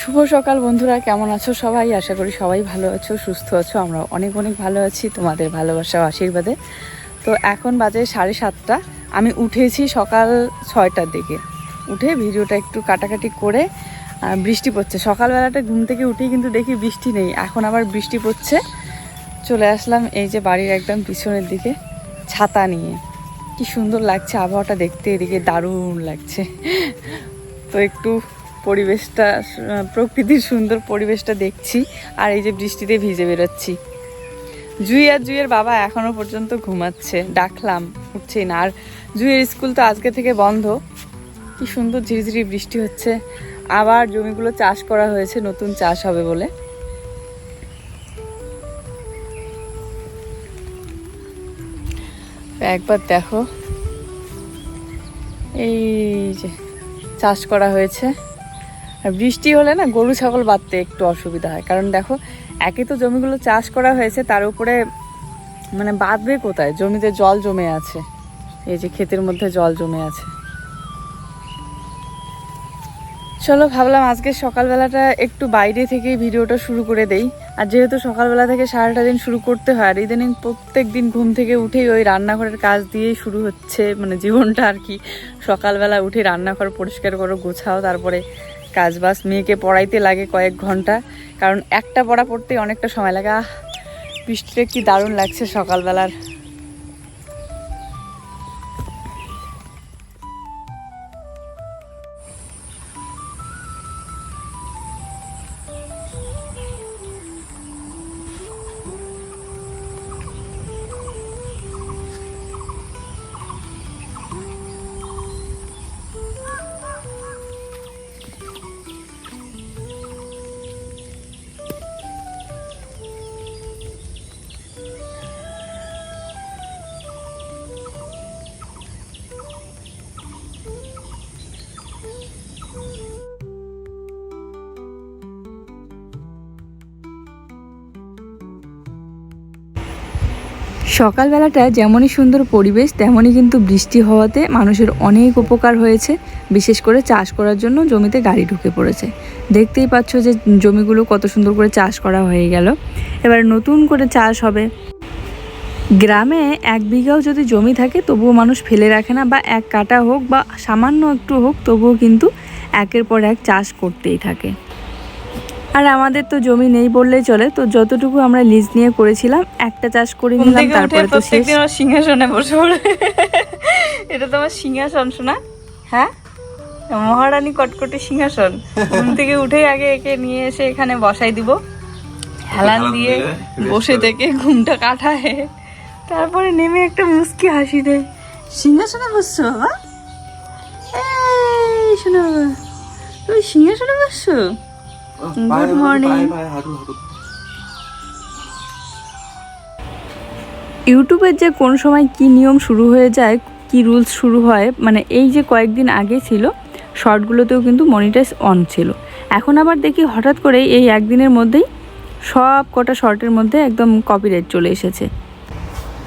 শুভ সকাল বন্ধুরা, কেমন আছো সবাই? আশা করি সবাই ভালো আছো, সুস্থ আছো। আমরা অনেক অনেক ভালো আছি তোমাদের ভালোবাসা ও আশীর্বাদে। তো এখন বাজে 7:30। আমি উঠেছি সকাল 6টার দিকে। উঠে ভিডিওটা একটু কাটাকাটি করে, বৃষ্টি পড়ছে। সকালবেলাটা ঘুম থেকে উঠেই কিন্তু দেখি বৃষ্টি নেই, এখন আবার বৃষ্টি পড়ছে। চলে আসলাম এই যে বাড়ির একদম পিছনের দিকে ছাতা নিয়ে। কি সুন্দর লাগছে আবহাওয়াটা দেখতে, এদিকে দারুণ লাগছে। তো একটু পরিবেশটা, প্রকৃতির সুন্দর পরিবেশটা দেখছি, আর এই যে বৃষ্টিতে ভিজে বেরোচ্ছি। জুইয়ের বাবা এখনো পর্যন্ত ঘুমাচ্ছে, ডাকলাম উঠছেই না। আর জুইয়ের স্কুল তো আজকে থেকে বন্ধ। কি সুন্দর ঝিরিঝিরি বৃষ্টি হচ্ছে। আবার জমিগুলো চাষ করা হয়েছে, নতুন চাষ হবে বলে। একবার দেখো, এই যে চাষ করা হয়েছে। আর বৃষ্টি হলে না গরু ছাগল বাঁধতে একটু অসুবিধা হয়, কারণ দেখো একে তো জমিগুলো চাষ করা হয়েছে, তার উপরে মানে বাঁধবে কোথায়? জমিতে জল জমে আছে, এই যে ক্ষেতের মধ্যে জল জমে আছে। চলো ভাবলাম আজকে সকালবেলাটা একটু বাইরে থেকেই ভিডিওটা শুরু করে দেই। আর যেহেতু সকালবেলা থেকে সারাটা দিন শুরু করতে হয়, আর ইদানিং প্রত্যেক দিন ঘুম থেকে উঠেই ওই রান্নাঘরের কাজ দিয়েই শুরু হচ্ছে, মানে জীবনটা আর কি। সকালবেলা উঠে রান্নাঘর পরিষ্কার করো, গোছাও, তারপরে কাজ বাস। মেয়েকে পড়াইতে লাগে কয়েক ঘন্টা, কারণ একটা পড়া পড়তেই অনেকটা সময় লাগে। বৃষ্টিটা কি দারুণ লাগছে সকালবেলার। সকালবেলাটা যেমনই সুন্দর পরিবেশ, তেমনই কিন্তু বৃষ্টি হওয়াতে মানুষের অনেক উপকার হয়েছে। বিশেষ করে চাষ করার জন্য জমিতে গাড়ি ঢুকে পড়েছে। দেখতেই পাচ্ছ যে জমিগুলো কত সুন্দর করে চাষ করা হয়ে গেল। এবার নতুন করে চাষ হবে। গ্রামে 1 বিঘাও যদি জমি থাকে তবুও মানুষ ফেলে রাখে না, বা 1 কাঠা হোক বা সামান্য একটু হোক, তবুও কিন্তু একের পর এক চাষ করতেই থাকে। আর আমাদের তো জমি নেই বললেই চলে, তো যতটুকু আমরা লিজ নিয়ে করেছিলাম একটা চাষ করে নিলাম, তারপরে তো শেষ। সিংহাসনে বসে পড়ে। এটা তোমার সিংহাসন শোনা? হ্যাঁ, মহারানী কটকটি সিংহাসন। ঘুম থেকে উঠেই আগে একে নিয়ে এসে এখানে বসাই দিব, হেলান দিয়ে বসে থেকে ঘুমটা কাটায়, তারপরে নেমে একটা মুস্কি হাসি দেয়। সিংহাসনে বসছো বাবা? এই শোনো বাবা, তুমি সিংহাসনে বসছো? Good morning. ইউটিউবের যে কোন সময় কি নিয়ম শুরু হয়ে যায়, কি রুলস শুরু হয়, মানে এই যে কয়েকদিন আগে ছিল শর্টগুলোতেও কিন্তু মনিটাইজ অন ছিল। এখন আবার দেখি হঠাৎ করেই এই একদিনের মধ্যেই সব কটা শর্টের মধ্যে একদম কপিরাইট চলে এসেছে।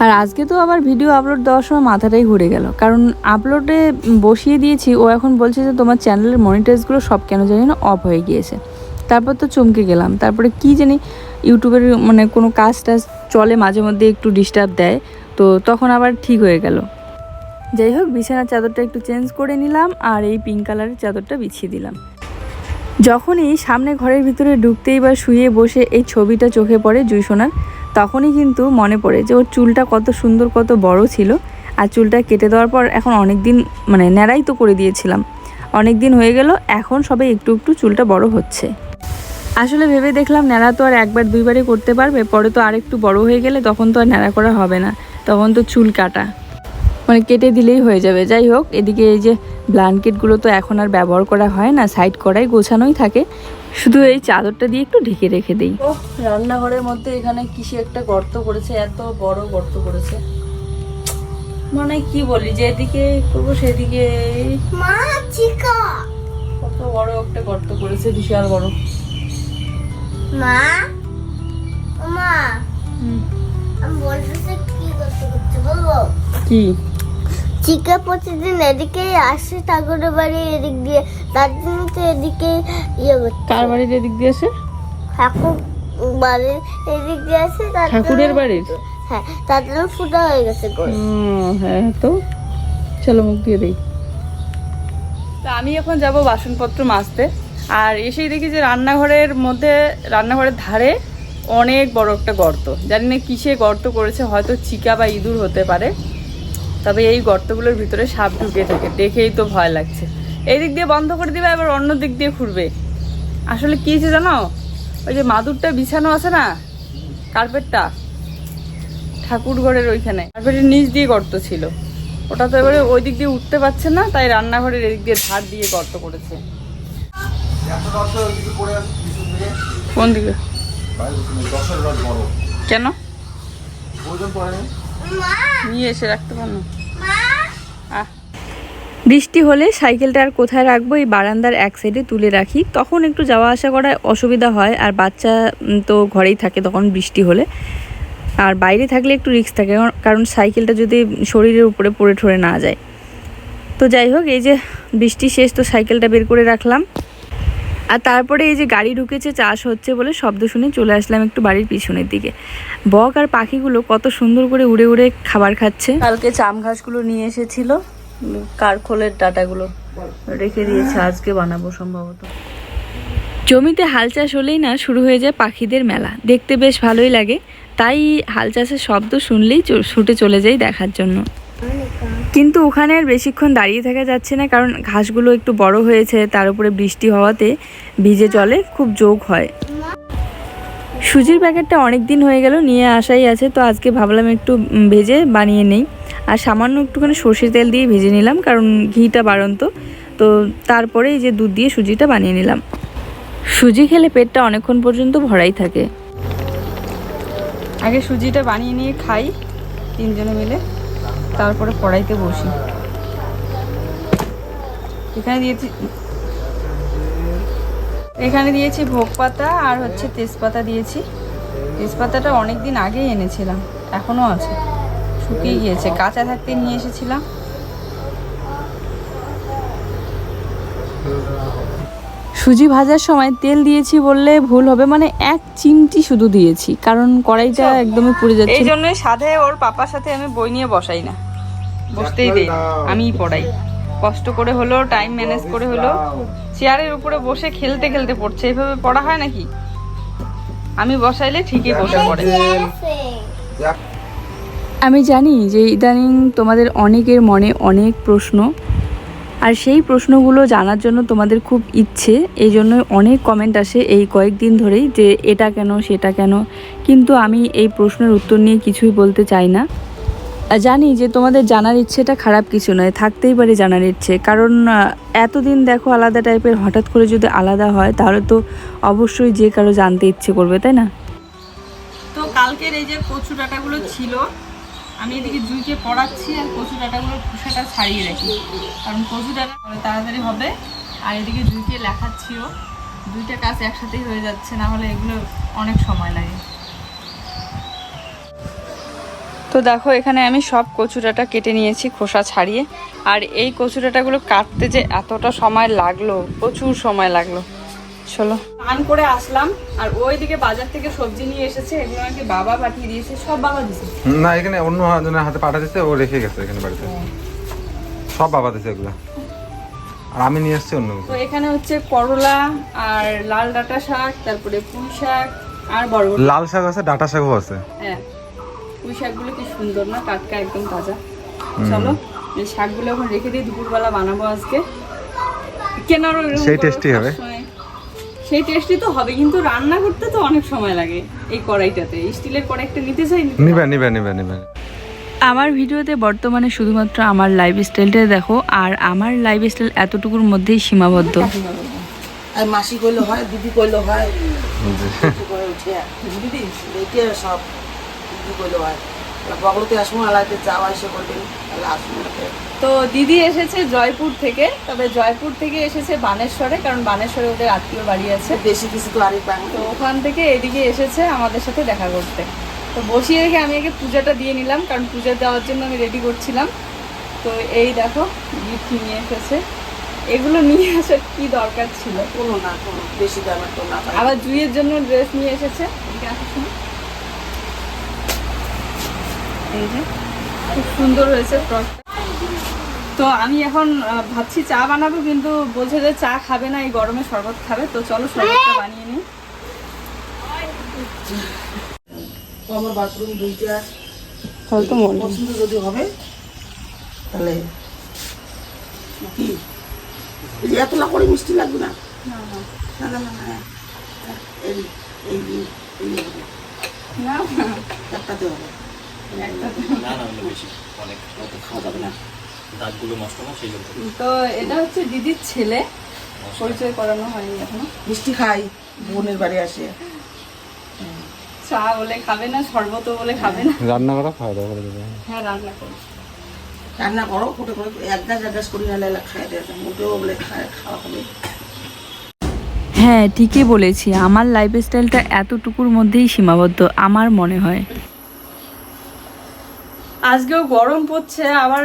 আর আজকে তো আবার ভিডিও আপলোড দেওয়ার সময় মাথাটাই ঘুরে গেল, কারণ আপলোডে বসিয়ে দিয়েছি, ও এখন বলছে যে তোমার চ্যানেলের মনিটাইজগুলো সব কেন জানি না অফ হয়ে গিয়েছে। তারপর তো চমকে গেলাম। তারপরে কি জানি ইউটিউবের মানে কোনো কাজ টাজ চলে মাঝে মধ্যে একটু ডিস্টার্ব দেয়, তো তখন আবার ঠিক হয়ে গেল। যাই হোক, বিছানার চাদরটা একটু চেঞ্জ করে নিলাম, আর এই পিঙ্ক কালারের চাদরটা বিছিয়ে দিলাম। যখনই সামনে ঘরের ভিতরে ঢুকতেই বা শুয়ে বসে এই ছবিটা চোখে পড়ে জুইসোনার, তখনই কিন্তু মনে পড়ে যে ওর চুলটা কত সুন্দর, কত বড় ছিল। আর চুলটা কেটে দেওয়ার পর এখন অনেক দিন, মানে ন্যাড়াই তো করে দিয়েছিলাম, অনেক দিন হয়ে গেল, এখন সবে একটু একটু চুলটা বড় হচ্ছে। আসলে ভেবে দেখলাম ন্যাড়া তো আর একবার দুইবারই করতে পারবে, পরে তো আর একটু বড় হয়ে গেলে তখন তো আর ন্যাড়া করা হবে না, তখন তো চুল কাটা মানে কেটে দিলেই হয়ে যাবে। যাই হোক, এদিকে এই যে ব্ল্যাঙ্কেটগুলো তো এখন আর ব্যবহার করা হয় না, সাইড করাই গোছানোই থাকে, শুধু এই চাদরটা দিয়ে একটু ঢেকে রেখে দিই। ও রান্নাঘরের মধ্যে এখানে কিসে একটা গর্ত করেছে, এত বড় গর্ত করেছে, মানে কি বলি, যেদিকে করবো সেদিকে কত বড় একটা গর্ত করেছে, বিশাল বড়। মা মা আমি বলতেছি কি করতে করতে বলবো কি চিকা প্রতিদিন এদিকেই আসে ঠাকুরের বাড়ি এদিক দিয়ে, তার জন্য তো এদিকে ইয়ে করছে। কার বাড়ির এদিক দিয়ে আসে? ঠাকুর বাড়ির এদিক দিয়ে আসে, ঠাকুরের বাড়ির? হ্যাঁ, তার জন্য ফুটা হয়ে গেছে গোল। হ্যাঁ, তো চলো মুখ দিয়ে দিই। তো আমি এখন যাব বাসনপত্র মাজতে, আর এসেই দেখি যে রান্নাঘরের ধারে অনেক বড় একটা গর্ত। জানি না কিসে গর্ত করেছে, হয়তো চিকা বা ইঁদুর হতে পারে। তবে এই গর্তগুলোর ভিতরে সাপ ঢুকে থাকে, দেখেই তো ভয় লাগছে। এই দিক দিয়ে বন্ধ করে দিবে, আবার অন্য দিক দিয়ে ঘুরবে। আসলে কি হয়েছে জানো, ওই যে মাদুরটা বিছানো আছে না, কার্পেটটা ঠাকুর ঘরের ওইখানে, কার্পেটের নিচ দিয়ে গর্ত ছিল। ওটা তো এবারে ওই দিক দিয়ে উঠতে পারছে না, তাই রান্নাঘরের এদিক দিয়ে ধার দিয়ে গর্ত করেছে। কোন দিকে? কেন নিয়ে এসে রাখতে পারো? বৃষ্টি হলে সাইকেলটা আর কোথায় রাখবো, এই বারান্দার এক সাইডে তুলে রাখি, তখন একটু যাওয়া আসা করায় অসুবিধা হয়। আর বাচ্চা তো ঘরেই থাকে তখন বৃষ্টি হলে, আর বাইরে থাকলে একটু রিস্ক থাকে, কারণ সাইকেলটা যদি শরীরের উপরে পড়ে ঠরে না যায়। তো যাই হোক, এই যে বৃষ্টি শেষ, তো সাইকেলটা বের করে রাখলাম। আর তারপরে এই যে গাড়ি ঢুকেছে, চাষ হচ্ছে বলে শব্দ শুনে চলে আসলাম একটু বাড়ির পিছনের দিকে। বক আর পাখিগুলো কত সুন্দর করে উড়ে উড়ে খাবার খাচ্ছে। কালকে চাম ঘাসগুলো নিয়ে এসেছিল, কারখোলের ডাটাগুলো রেখে দিয়েছে, আজকে বানাবো সম্ভবত। জমিতে হাল চাষ হলেই না শুরু হয়ে যায় পাখিদের মেলা, দেখতে বেশ ভালোই লাগে। তাই হাল চাষের শব্দ শুনলেই ছুটে চলে যাই দেখার জন্য। কিন্তু ওখানে আর বেশিক্ষণ দাঁড়িয়ে থাকা যাচ্ছে না, কারণ ঘাসগুলো একটু বড় হয়েছে, তার উপরে বৃষ্টি হওয়াতে ভিজে জলে খুব যোগ হয়। সুজির প্যাকেটটা অনেক দিন হয়ে গেল, নিয়ে আসাই আছে, তো আজকে ভাবলাম একটু ভেজে বানিয়ে নেই। আর সামান্য একটুখানি সর্ষের তেল দিয়ে ভেজে নিলাম, কারণ ঘিটা বাড়ন্ত। তো তারপরে এই যে দুধ দিয়ে সুজিটা বানিয়ে নিলাম। সুজি খেলে পেটটা অনেকক্ষণ পর্যন্ত ভরাই থাকে। আগে সুজিটা বানিয়ে নিয়ে খাই তিনজনে মিলে, তারপরে পড়াইতে বসি। এখানে দিয়েছি ভোগ পাতা আর হচ্ছে তেজপাতা দিয়েছি। তেজপাতাটা অনেক দিন আগেই এনেছিলাম, এখনো আছে, শুকিয়ে গিয়েছে, কাঁচা থাকতে নিয়ে এসেছিলাম। সুজি ভাজার সময় তেল দিয়েছি বললে ভুল হবে, মানে 1 চিমটি শুধু দিয়েছি, কারণ কড়াইটা একদমই পুড়ে যাচ্ছে। এই জন্যই সাধে ওর পাপার সাথে আমি বই নিয়ে বসাই না, বসতেই দেই, আমিই পড়াই। কষ্ট করে হলো, টাইম ম্যানেজ করে হলো, চেয়ারের উপরে বসে খেলতে খেলতে পড়ছে। এইভাবে পড়া হয় নাকি? আমি বসাইলে ঠিকই বসে পড়ে। আমি জানি যে ইদানিং তোমাদের অনেকের মনে অনেক প্রশ্ন, আর সেই প্রশ্নগুলো জানার জন্য তোমাদের খুব ইচ্ছে, এই জন্য অনেক কমেন্ট আসে এই কয়েকদিন ধরেই যে এটা কেন সেটা কেন। কিন্তু আমি এই প্রশ্নের উত্তর নিয়ে কিছুই বলতে চাই না। জানি যে তোমাদের জানার ইচ্ছেটা খারাপ কিছু নয়, থাকতেই পারে জানার ইচ্ছে, কারণ এতদিন দেখো আলাদা টাইপের, হঠাৎ করে যদি আলাদা হয় তাহলে তো অবশ্যই যে কারো জানতে ইচ্ছে করবে, তাই না? তো কালকের এই যে কচু ডাঁটাগুলো ছিল, আমি এদিকে জুইকে পড়াচ্ছি আর কচু ডাঁটাগুলোর খোসাটা ছাড়িয়ে রাখি, কারণ কচু ডাঁটা তাড়াতাড়ি হবে। আর এদিকে জুইকে লেখাচ্ছিও, দুইটা কাজ একসাথেই হয়ে যাচ্ছে, না হলে এগুলো অনেক সময় লাগে। তো দেখো এখানে আমি সব কচু ডাঁটা কেটে নিয়েছি খোসা ছাড়িয়ে। আর এই কচু ডাঁটাগুলো কাটতে যে এতটা সময় লাগলো, প্রচুর সময় লাগলো। চলো স্নান করে আসলাম, আর ওইদিকে বাজার থেকে সবজি নিয়ে এসেছে, এগুলো নাকি বাবা পাঠিয়ে দিয়েছে। সব বাবা দিয়েছে না, এখানে অন্য জনের হাতে পাঠা দিতে, ও রেখে গেছে এখানে বাড়িতে। সব বাবা দিয়েছে এগুলো, আর আমি নিয়ে এসেছি অন্য কিছু। তো এখানে হচ্ছে করলা আর লাল ডাঁটা শাক, তারপরে পুঁই শাক আর বরবটি। লাল শাক আছে, ডাঁটা শাকও আছে। হ্যাঁ, পুঁই শাকগুলো কি সুন্দর না, টাটকা একদম তাজা। চলো এই শাকগুলো এখন রেখে দিয়ে দুপুরবেলা বানাবো আজকে। কেনারও সেই টেস্টি হবে, সেই টেস্টি তো হবে, কিন্তু রান্না করতে তো অনেক সময় লাগে। এই কড়াইটাতে, স্টিলের কড়াইটা নিতে চাই। নিবে। আমার ভিডিওতে বর্তমানে শুধুমাত্র আমার লাইফস্টাইলটা দেখো, আর আমার লাইফস্টাইল এতটুকুর মধ্যেই সীমাবদ্ধ। আর মাসি কইলো হয়, দিদি কইলো হয়, করে উঠে দিদি দেখে সব দিদি কইলো হয়। বগলতে আসবো, আলাদা যাওয়া এসে করবেন, তাহলে আসবো। তো দিদি এসেছে জয়পুর থেকে, তবে জয়পুর থেকে এসেছে বানেশ্বরে, কারণ বানেশ্বরে ওদের আত্মীয় বাড়ি আছে। বেশি কিছু তো আরেক পাই, তো ওখান থেকে এদিকে এসেছে আমাদের সাথে দেখা করতে। তো বসিয়ে রেখে আমি আগে পূজাটা দিয়ে নিলাম, কারণ পূজা দেওয়ার জন্য আমি রেডি করছিলাম। তো এই দেখো গিফট নিয়ে এসেছে। এগুলো নিয়ে আসার কি দরকার ছিল? কোনো না, কোনো বেশি দামের তো না। আবার জুইয়ের জন্য ড্রেস নিয়ে এসেছে। এই যে খুব সুন্দর হয়েছে ফ্রকটা। তো আমি এখন ভাবছি চা বানাবো, কিন্তু বলছে যে চা খাবে না, এই গরমে শরবত খাবে। তো চলো শরবতটা বানিয়ে নিই। আমার বাথরুম দুইটা তাহলে তো মনে পছন্দ যদি হবে তাহলে কি এত না করে মিষ্টি লাগবে না? না না না না, এই এই এই না একটাতে হবে, না না অন্য বেশি অনেক অত খাওয়া যাবে না। দাঁতগুলো নষ্ট না সেই জন্য। তো এটা হচ্ছে দিদির ছেলে, পরিচয় করানো হয়নি এখনো। মিষ্টি খাই, বোনের বাড়ি আসে। চা বলে খাবে না, শরবত বলে খাবে না। রান্না করা খাওয়া দাওয়া করে দেবে। হ্যাঁ রান্না করি। রান্না করো, ফুটে করে এক গাছ করি, নাহলে খাই দেয় মোটেও বলে খাওয়া হবে। হ্যাঁ ঠিকই বলেছি, আমার লাইফস্টাইলটা এতটুকুর মধ্যেই সীমাবদ্ধ আমার মনে হয়। আজকেও গরম পড়ছে, আবার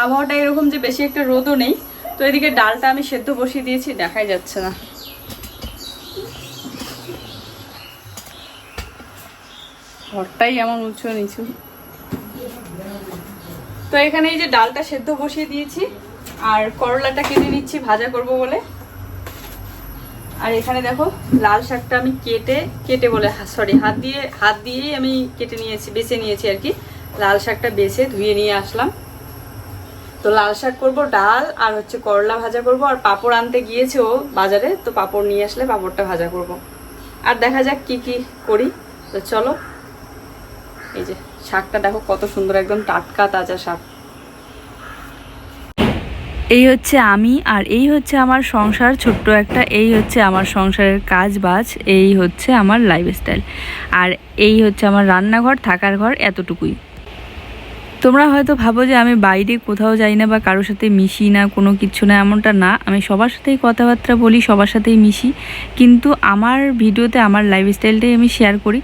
আবহাওয়াটা এরকম যে বেশি একটা রোদও নেই। তো এদিকে ডালটা আমি সেদ্ধ বসিয়ে দিয়েছি, দেখাই যাচ্ছে না। ঘরটাই এমন উঁচু নিচু। তো এখানে এই যে ডালটা সেদ্ধ বসিয়ে দিয়েছি, আর করলাটা কেটে নিচ্ছি ভাজা করব বলে। আর এখানে দেখো লাল শাকটা আমি কেটে বলে সরি হাত দিয়েই আমি কেটে নিয়েছি, বেছে নিয়েছি আর কি। লাল শাকটা বেছে ধুয়ে নিয়ে আসলাম। তো লাল শাক করব, ডাল আর হচ্ছে করলা ভাজা করব, আর পাঁপড় আনতে গিয়েছে ও বাজারে, তো পাঁপড় নিয়ে আসলে পাঁপড়টা ভাজা করব। আর দেখা যাক কি কি করি। তো চলো, এই যে শাকটা দেখো কত সুন্দর, একদম টাটকা তাজা শাক। এই হচ্ছে আমি, আর এই হচ্ছে আমার সংসার ছোট্ট একটা। এই হচ্ছে আমার সংসারের কাজ বাজ, এই হচ্ছে আমার লাইফস্টাইল, আর এই হচ্ছে আমার রান্নাঘর, থাকার ঘর, এতটুকুই। তোমরা হয়তো ভাবো যে আমি বাইরে কোথাও যাই না বা কারোর সাথে মিশি না, কোনো কিছু না, এমনটা না। আমি সবার সাথেই কথাবার্তা বলি, সবার সাথেই মিশি, কিন্তু আমার ভিডিওতে আমার লাইফস্টাইলটাই আমি শেয়ার করি।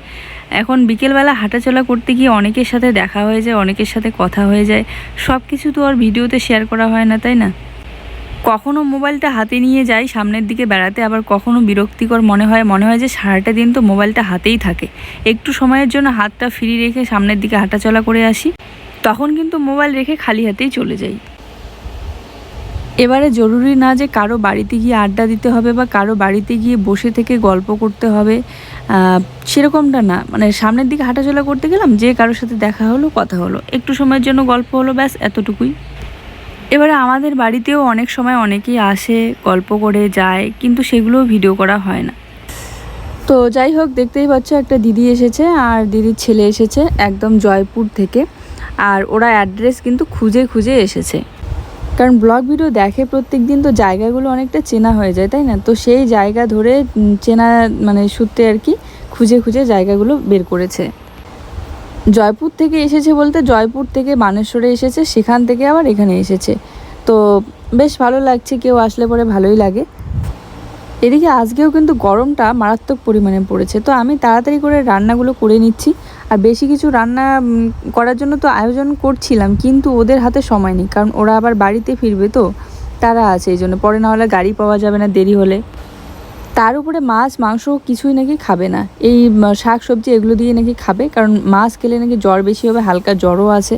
এখন বিকেলবেলা হাঁটাচলা করতে গিয়ে অনেকের সাথে দেখা হয়ে যায়, অনেকের সাথে কথা হয়ে যায়, সব কিছু তো আর ভিডিওতে শেয়ার করা হয় না, তাই না? কখনো মোবাইলটা হাতে নিয়ে যাই সামনের দিকে বেড়াতে, আবার কখনো বিরক্তিকর মনে হয় যে সারাটা দিন তো মোবাইলটা হাতেই থাকে, একটু সময়ের জন্য হাতটা ফ্রি রেখে সামনের দিকে হাঁটাচলা করে আসি, তখন কিন্তু মোবাইল রেখে খালি হাতেই চলে যাই। এবারে জরুরি না যে কারো বাড়িতে গিয়ে আড্ডা দিতে হবে বা কারো বাড়িতে গিয়ে বসে থেকে গল্প করতে হবে, সেরকমটা না। মানে সামনের দিকে হাঁটাচলা করতে গেলাম, যে কারোর সাথে দেখা হলো, কথা হলো, একটু সময়ের জন্য গল্প হলো, ব্যাস এতটুকুই। এবারে আমাদের বাড়িতেও অনেক সময় অনেকেই আসে, গল্প করে যায়, কিন্তু সেগুলোও ভিডিও করা হয় না। তো যাই হোক, দেখতেই পাচ্ছ একটা দিদি এসেছে আর দিদির ছেলে এসেছে একদম জয়পুর থেকে। আর ওরা অ্যাড্রেস কিন্তু খুঁজে খুঁজে এসেছে, কারণ ব্লগ ভিডিও দেখে প্রত্যেক দিন, তো জায়গাগুলো অনেকটা চেনা হয়ে যায়, তাই না? তো সেই জায়গা ধরে চেনা মানে সূত্রে আর কি খুঁজে খুঁজে জায়গাগুলো বের করেছে। জয়পুর থেকে এসেছে বলতে জয়পুর থেকে বানেশ্বরে এসেছে, সেখান থেকে আবার এখানে এসেছে। তো বেশ ভালো লাগছে, কেউ আসলে পরে ভালোই লাগে। এদিকে আজকেও কিন্তু গরমটা মারাত্মক পরিমাণে পড়েছে, তো আমি তাড়াতাড়ি করে রান্নাগুলো করে নিচ্ছি। আর বেশি কিছু রান্না করার জন্য তো আয়োজন করছিলাম, কিন্তু ওদের হাতে সময় নেই, কারণ ওরা আবার বাড়িতে ফিরবে, তো তারা আছে, এই জন্য পরে না হলে গাড়ি পাওয়া যাবে না দেরি হলে। তার উপরে মাছ মাংস কিছুই নাকি খাবে না, এই শাক সবজি এগুলো দিয়ে নাকি খাবে, কারণ মাছ খেলে নাকি জ্বর বেশি হবে, হালকা জ্বরও আছে।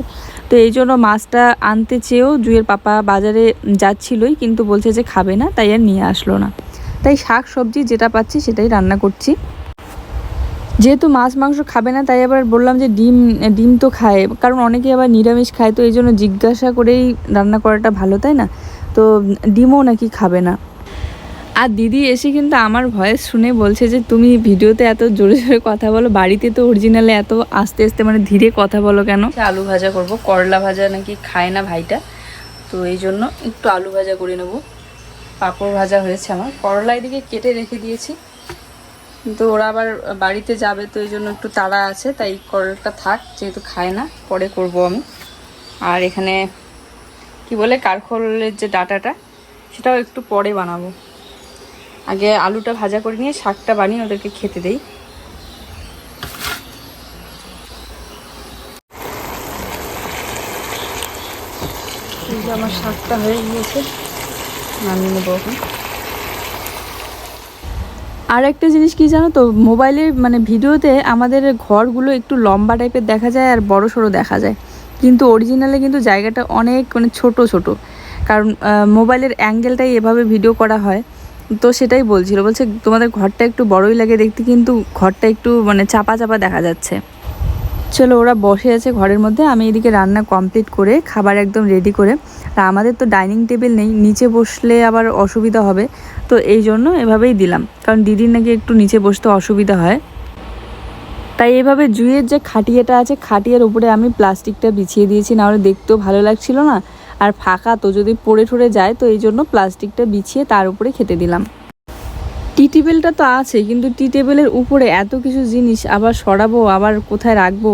তো এই জন্য মাছটা আনতে চেয়েও জুয়ের পাপা বাজারে যাচ্ছিলই, কিন্তু বলছে যে খাবে না, তাই আর নিয়ে আসলো না। তাই শাক সবজি যেটা পাচ্ছি সেটাই রান্না করছি। যেহেতু মাছ মাংস খাবে না, তাই আবার বললাম যে ডিম তো খায়, কারণ অনেকে আবার নিরামিষ খায়, তো এই জন্য জিজ্ঞাসা করেই রান্না করাটা ভালো, তাই না? তো ডিমও নাকি খাবে না। আর দিদি এসে কিন্তু আমার ভয়েস শুনে বলছে যে তুমি ভিডিওতে এত জোরে জোরে কথা বলো, বাড়িতে তো অরিজিনালে এত আস্তে আস্তে মানে ধীরে কথা বলো কেন? আলু ভাজা করব, করলা ভাজা নাকি খায় না ভাইটা, তো এই জন্য একটু আলু ভাজা করে নেব। পাঁপড় ভাজা হয়েছে আমার, করলা এদিকে কেটে রেখে দিয়েছি, কিন্তু ওরা আবার বাড়িতে যাবে, তো এই জন্য একটু তাড়া আছে, তাই করলাটা থাক, যেহেতু খায় না, পরে করব আমি। আর এখানে কি বলে কারখোলের যে ডাটাটা, সেটাও একটু পরে বানাবো। আগে আলুটা ভাজা করে নিয়ে শাকটা বানিয়ে ওদেরকে খেতে দেই। এই যে আমার শাকটা হয়ে গিয়েছে, নামিয়ে নেবো এখন। আর একটা জিনিস কি জানো তো, মোবাইলে মানে ভিডিওতে আমাদের ঘরগুলো একটু লম্বা টাইপের দেখা যায় আর বড় সড়ো দেখা যায়, কিন্তু অরিজিনালে কিন্তু জায়গাটা অনেক মানে ছোট ছোট, কারণ মোবাইলের অ্যাঙ্গেলটাই এভাবে ভিডিও করা হয়। তো সেটাই বলছিল, বলছে তোমাদের ঘরটা একটু বড়ই লাগে দেখতে, কিন্তু ঘরটা একটু মানে চাপা চাপা দেখা যাচ্ছে। চলো, ওরা বসে আছে ঘরের মধ্যে, আমি এদিকে রান্না কমপ্লিট করে খাবার একদম রেডি করে। আর আমাদের তো ডাইনিং টেবিল নেই, নিচে বসলে আবার অসুবিধা হবে, তো এই জন্য এভাবেই দিলাম, কারণ দিদির নাকি একটু নিচে বসতে অসুবিধা হয়। তাই এভাবে জুইয়ের যে খাটিয়াটা আছে, খাটিয়ার উপরে আমি প্লাস্টিকটা বিছিয়ে দিয়েছি, নাহলে দেখতেও ভালো লাগছিল না, আর ফাঁকা তো যদি পড়ে ঠরে যায়, তো এই জন্য প্লাস্টিকটা বিছিয়ে তার উপরে খেতে দিলাম। টি টেবিলটা তো আছে, কিন্তু টি টেবিলের উপরে এত কিছু জিনিস আবার সরাবো, আবার কোথায় রাখবো,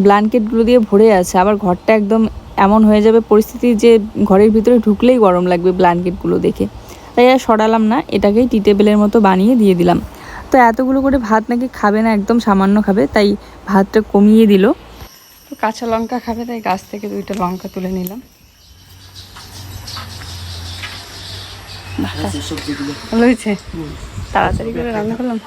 ব্ল্যাঙ্কেটগুলো দিয়ে ভরে আছে, আবার ঘরটা একদম এমন হয়ে যাবে পরিস্থিতি যে ঘরের ভিতরে ঢুকলেই গরম লাগবে ব্ল্যাঙ্কেটগুলো দেখে। তাই আর সরালাম না, এটাকেই টি টেবিলের মতো বানিয়ে দিয়ে দিলাম। তো এতগুলো করে ভাত নাকি খাবে না, একদম সামান্য খাবে, তাই ভাতটা কমিয়ে দিল। তো কাঁচা লঙ্কা খাবে, তাই গাছ থেকে 2টা লঙ্কা তুলে নিলাম। সবজিগুলো ভালো হয়েছে, তাড়াতাড়ি করে রান্না করলাম।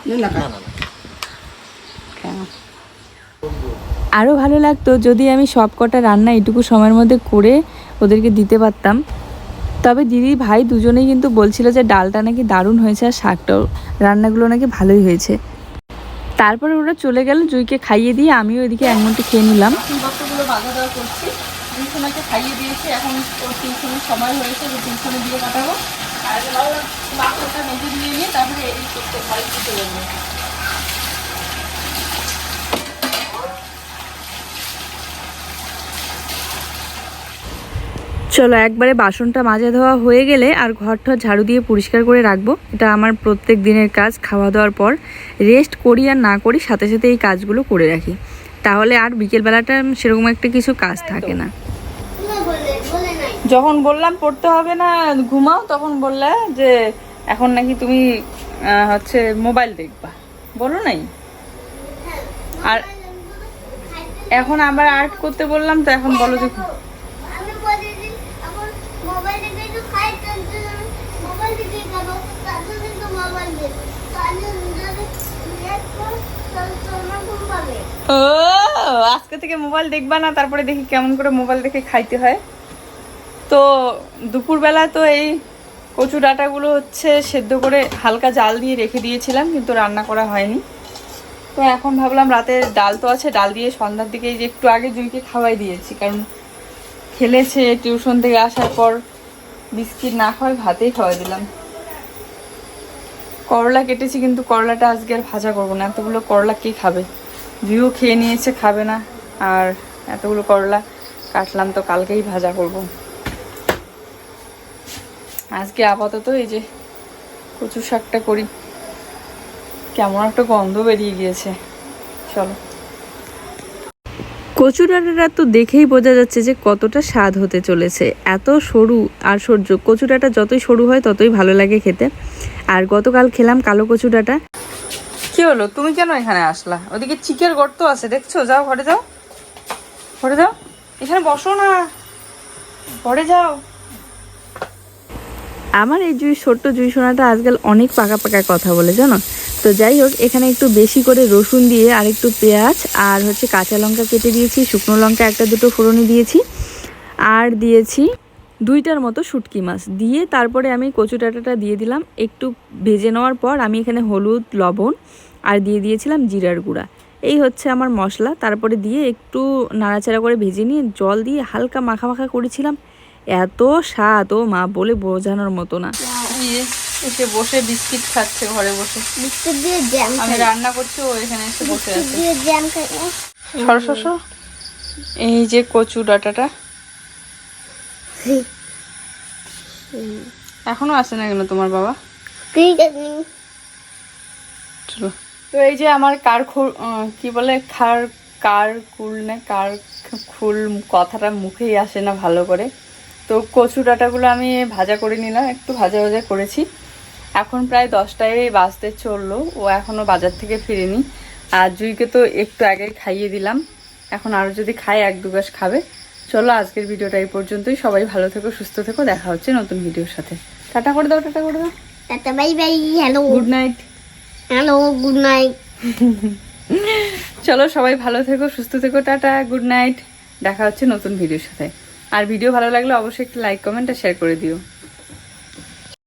আরও ভালো লাগতো যদি আমি সব কটা রান্না এইটুকু সময়ের মধ্যে করে ওদেরকে দিতে পারতাম। তবে দিদি ভাই দুজনেই কিন্তু বলছিল যে ডালটা নাকি দারুণ হয়েছে, আর শাকটাও, রান্নাগুলো নাকি ভালোই হয়েছে। তারপরে ওরা চলে গেল, জুইকে খাইয়ে দিয়ে আমিও এদিকে এক মুঠো খেয়ে নিলাম। বাচ্চাগুলো বাধা দেওয়া করছি, টিউশনকে খাইয়ে দিয়েছি, এখন টিউশনের সময় হয়েছে, যে টিউশনে দিয়ে কাটাবো। আর বাচ্চাটা মেজে দিয়ে নিয়ে তারপরে এই করতে ঘরে চলে যাবো। চলো, একবারে বাসনটা মাজা ধোয়া হয়ে গেলে আর ঘরটা ঝাড়ু দিয়ে পরিষ্কার করে রাখবো। এটা আমার প্রত্যেক দিনের কাজ। খাওয়া দাওয়ার পর রেস্ট করি আর না করি, সাথে সাথে এই কাজগুলো করে রাখি, তাহলে আর বিকেলবেলাটা সেরকম একটা কিছু কাজ থাকে না। যখন বললাম পড়তে হবে না, ঘুমাও, তখন বললে যে এখন নাকি তুমি হচ্ছে মোবাইল দেখবা, বলো নাই? আর এখন আবার আর্ট করতে বললাম, তো এখন বলো যে ও আজকে থেকে মোবাইল দেখবা না, তারপরে দেখি কেমন করে মোবাইল দেখে খাইতে হয়। তো দুপুরবেলা তো এই কচু ডাঁটাগুলো হচ্ছে সেদ্ধ করে হালকা জাল দিয়ে রেখে দিয়েছিলাম, কিন্তু রান্না করা হয়নি। তো এখন ভাবলাম রাতে ডাল তো আছে, ডাল দিয়ে সন্ধ্যার দিকে যে একটু আগে জুইকে খাওয়াই দিয়েছি, কারণ খেলেছে টিউশন থেকে আসার পর, বিস্কিট না খাওয়াই ভাতেই খাওয়াই দিলাম। করলা কেটেছি, কিন্তু করলাটা আজকে আর ভাজা করবো না, এতগুলো করলা কে খাবে? জুইও খেয়ে নিয়েছে, খাবে না, আর এতগুলো করলা কাটলাম তো কালকেই ভাজা করব। আজকে আপাতত এই যে কচু শাকটা করি। কেমন একটা গন্ধ বেরিয়ে গিয়েছে। চলো, কচু ডাঁটাটা তো দেখেই বোঝা যাচ্ছে যে কতটা স্বাদ হতে চলেছে। এত সরু আর সহ্য, কচু ডাঁটা যতই সরু হয় ততই ভালো লাগে খেতে। আর গতকাল খেলাম কালো কচু ডাঁটা। কি হলো, তুমি কেন এখানে আসলা? ওদিকে চিকের গর্ত আছে দেখছো, যাও ঘরে যাও, ঘরে যাও, এখানে বসো না, ঘরে যাও। আমার এই ছোট্ট জুই সোনাটা আজকাল অনেক পাকা পাকা কথা বলে, জানো তো। যাই হোক, এখানে একটু বেশি করে রসুন দিয়ে আর একটু পেঁয়াজ আর হচ্ছে কাঁচা লঙ্কা কেটে দিয়েছি, শুকনো লঙ্কা 1-2 ফোড়নে দিয়েছি, আর দিয়েছি 2টার মতো শুটকি মাছ দিয়ে, তারপরে আমি কচু ডাঁটাটা দিয়ে দিলাম। একটু ভেজে নেওয়ার পর আমি এখানে হলুদ, লবণ আর দিয়ে দিয়েছিলাম জিরার গুঁড়া। এই হচ্ছে আমার মশলা। তারপরে দিয়ে একটু নাড়াচাড়া করে ভেজে নিয়ে জল দিয়ে হালকা মাখা মাখা করেছিলাম। এত স্বাদ, ও মা বলে বোঝানোর মতো না। এসে বসে বিস্কিট খাচ্ছে ঘরে বসে, বিস্কুট দিয়ে জ্যাম। আমি রান্না করছি, ও এখানে এসে বসে আছে। দিয়ে জ্যাম খাই। সরসস। এই যে কচু ডাঁটাটা এখনো আসে না কেন তোমার বাবা? চলো, তো এই যে আমার কি বলে কার খুল কথাটা মুখেই আসে না ভালো করে। তো কচু ডাঁটাগুলো আমি ভাজা করে নিলাম, একটু ভাজা ভাজা করেছি। এখন প্রায় 10টায় বাজতে চললো, ও এখনো বাজার থেকে ফিরেনি। আর জুইকে তো একটু আগে খাইয়ে দিলাম, এখন আরও যদি খায় 1-2 গাছ খাবে। চলো আজকের ভিডিওটা এই পর্যন্তই। সবাই ভালো থেকো, সুস্থ থেকো, দেখা হচ্ছে নতুন ভিডিওর সাথে। টাটা করে দাও, টাটা করে দাও, tata bye bye, hello good night. Hello good night. চলো সবাই ভালো থেকো, সুস্থ থেকো, টাটা, গুড নাইট। দেখা হচ্ছে নতুন ভিডিওর সাথে। আর ভিডিও ভালো লাগলে অবশ্যই একটা লাইক, কমেন্ট আর শেয়ার করে দিও।